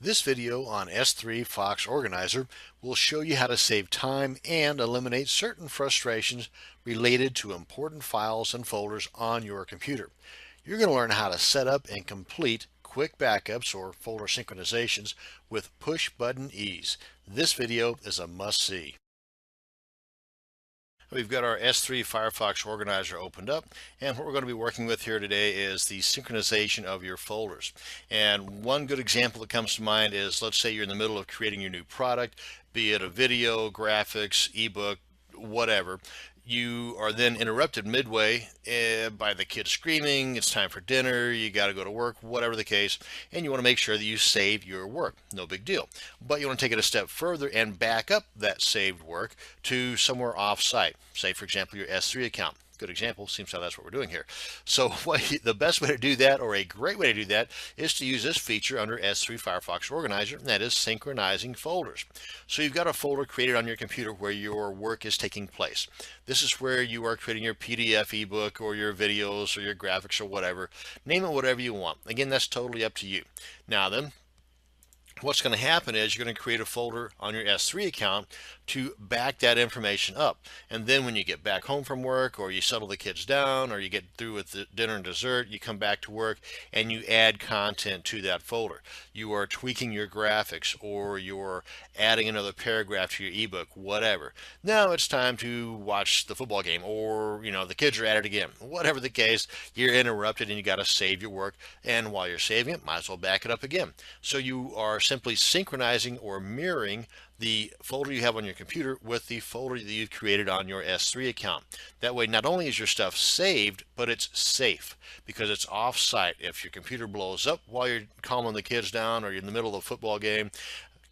This video on S3 Fox Organizer will show you how to save time and eliminate certain frustrations related to important files and folders on your computer. You're going to learn how to set up and complete quick backups or folder synchronizations with push button ease. This video is a must-see. We've got our S3 Firefox Organizer opened up, and what we're going to be working with here today is the synchronization of your folders. And one good example that comes to mind is, let's say you're in the middle of creating your new product, be it a video, graphics, ebook, whatever. You are then interrupted midway by the kids screaming, it's time for dinner, you got to go to work, whatever the case, and you want to make sure that you save your work. No big deal. But you want to take it a step further and back up that saved work to somewhere off-site. Say, for example, your S3 account. Good example. Seems how that's what we're doing here. So the best way to do that, or a great way to do that, is to use this feature under S3 Firefox Organizer, and that is synchronizing folders. So you've got a folder created on your computer where your work is taking place. This is where you are creating your PDF ebook or your videos or your graphics or whatever. Name it whatever you want. Again, that's totally up to you. Now then, what's going to happen is you're going to create a folder on your S3 account to back that information up. And then when you get back home from work, or you settle the kids down, or you get through with the dinner and dessert, you come back to work and you add content to that folder. You are tweaking your graphics, or you're adding another paragraph to your ebook, whatever. Now it's time to watch the football game, or the kids are at it again. Whatever the case, you're interrupted and you got to save your work. And while you're saving it, might as well back it up again. So you are simply synchronizing or mirroring the folder you have on your computer with the folder that you've created on your S3 account. That way, not only is your stuff saved, but it's safe because it's off-site. If your computer blows up while you're calming the kids down, or you're in the middle of a football game,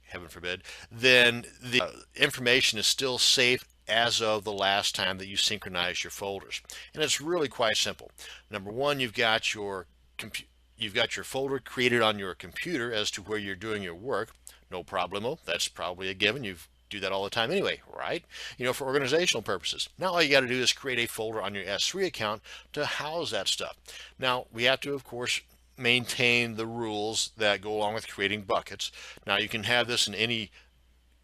heaven forbid, then the information is still safe as of the last time that you synchronized your folders. And it's really quite simple. Number one, you've got your folder created on your computer as to where you're doing your work. No problemo. That's probably a given. You do that all the time anyway, right? For organizational purposes. Now all you got to do is create a folder on your S3 account to house that stuff. Now we have to, of course, maintain the rules that go along with creating buckets. Now you can have this in any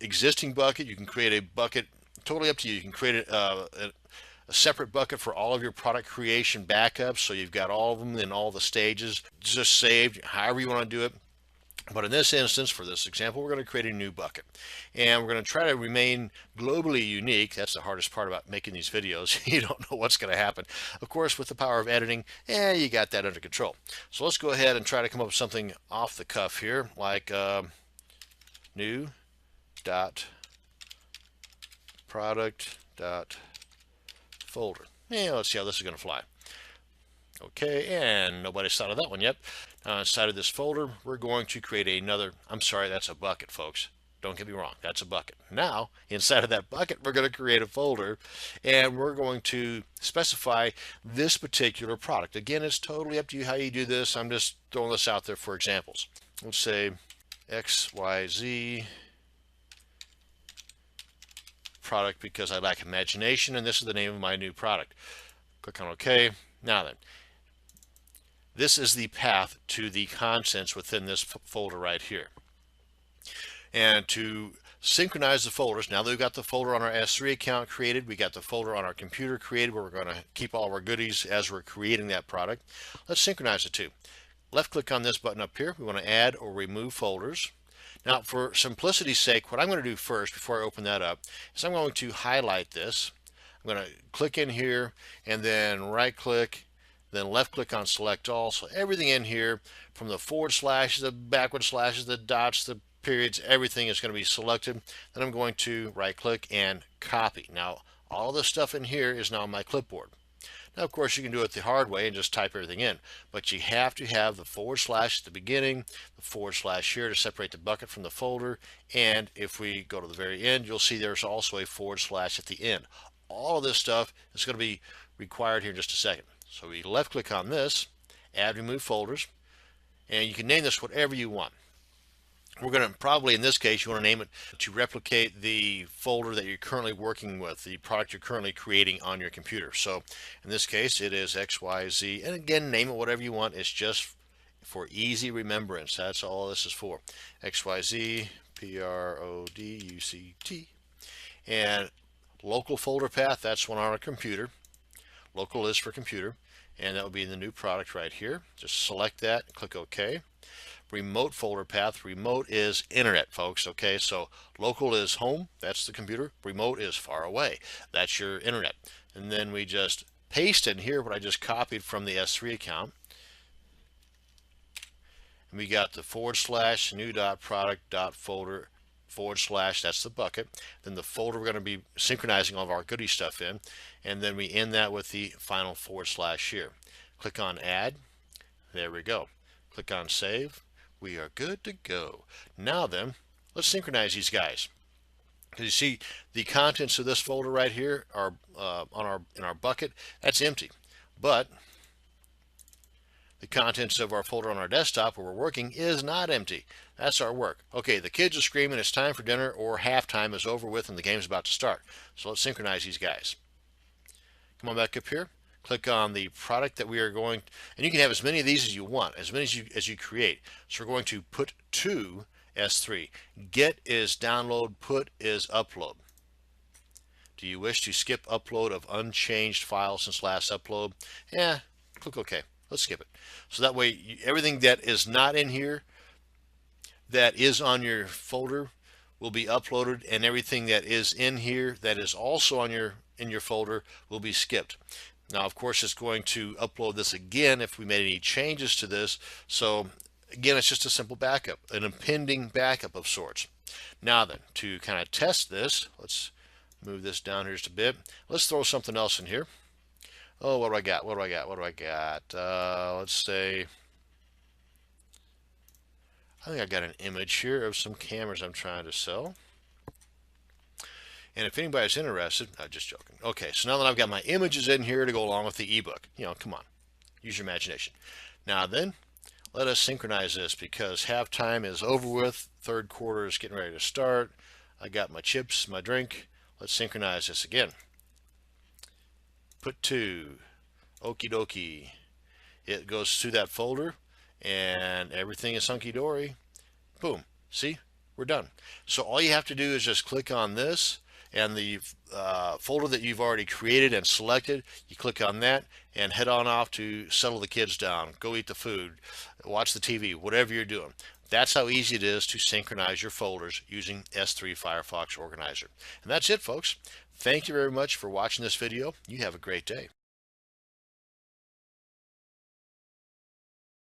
existing bucket. You can create a bucket, totally up to you. You can create a separate bucket for all of your product creation backups, so you've got all of them in all the stages just saved, however you want to do it. But in this instance, for this example, we're going to create a new bucket, and we're going to try to remain globally unique. That's the hardest part about making these videos. You don't know what's going to happen. Of course, with the power of editing, you got that under control. So let's go ahead and try to come up with something off the cuff here, like new dot product dot folder. Let's see how this is going to fly. Okay, and nobody's thought of that one yet. Inside of this folder, we're going to create another, I'm sorry, that's a bucket, folks. Don't get me wrong, that's a bucket. Now, inside of that bucket, we're going to create a folder, and we're going to specify this particular product. Again, it's totally up to you how you do this. I'm just throwing this out there for examples. Let's say XYZ product because I lack imagination, and this is the name of my new product. Click on OK. Now then, this is the path to the contents within this folder right here. And to synchronize the folders, now that we've got the folder on our S3 account created, we got the folder on our computer created where we're going to keep all of our goodies as we're creating that product. Let's synchronize the two. Left click on this button up here. We want to add or remove folders. Now, for simplicity's sake, what I'm going to do first before I open that up is I'm going to highlight this. I'm going to click in here and then right click, then left click on select all. So everything in here, from the forward slashes, the backward slashes, the dots, the periods, everything is going to be selected. Then I'm going to right click and copy. Now all this stuff in here is now on my clipboard. Now, of course, you can do it the hard way and just type everything in, but you have to have the forward slash at the beginning, the forward slash here to separate the bucket from the folder, and if we go to the very end, you'll see there's also a forward slash at the end. All of this stuff is going to be required here in just a second. So we left click on this, add remove folders, and you can name this whatever you want. We're going to probably, in this case, you want to name it to replicate the folder that you're currently working with, the product you're currently creating on your computer. So in this case, it is XYZ, and again, name it whatever you want. It's just for easy remembrance. That's all this is for. XYZ, PRODUCT. And local folder path, that's one on our computer. Local is for computer. And that will be the new product right here. Just select that, click OK. Remote folder path, remote is internet, folks. Okay, so local is home, that's the computer. Remote is far away, that's your internet. And then we just paste in here what I just copied from the S3 account. And we got the / new .product .folder / that's the bucket. Then the folder we're going to be synchronizing all of our goodie stuff in. And then we end that with the final / here. Click on add. There we go. Click on save. We are good to go. Now then, let's synchronize these guys. Because you see, the contents of this folder right here are in our bucket. That's empty. But the contents of our folder on our desktop where we're working is not empty. That's our work. Okay, the kids are screaming it's time for dinner, or halftime is over with and the game's about to start. So let's synchronize these guys. Come on back up here. Click on the product that we are going, and you can have as many of these as you want, as many as you create. So we're going to put to S3. Get is download, put is upload. Do you wish to skip upload of unchanged files since last upload? Yeah, click OK. Let's skip it. So that way, everything that is not in here that is on your folder will be uploaded, and everything that is in here that is also on in your folder will be skipped. Now, of course, it's going to upload this again if we made any changes to this. So again, it's just a simple backup, an impending backup of sorts. Now then, to kind of test this, let's move this down here just a bit. Let's throw something else in here. Oh, what do I got? What do I got? What do I got? Let's say, I think I got an image here of some cameras I'm trying to sell. And if anybody's interested, I'm just joking. Okay, so now that I've got my images in here to go along with the ebook, you know, come on, use your imagination. Now then, let us synchronize this because halftime is over with. Third quarter is getting ready to start. I got my chips, my drink. Let's synchronize this again. Put to, okie dokie. It goes to that folder and everything is hunky-dory. Boom, see, we're done. So all you have to do is just click on this, and the folder that you've already created and selected, you click on that and head on off to settle the kids down, go eat the food, watch the TV, whatever you're doing. That's how easy it is to synchronize your folders using S3 Firefox Organizer. And that's it, folks. Thank you very much for watching this video. You have a great day.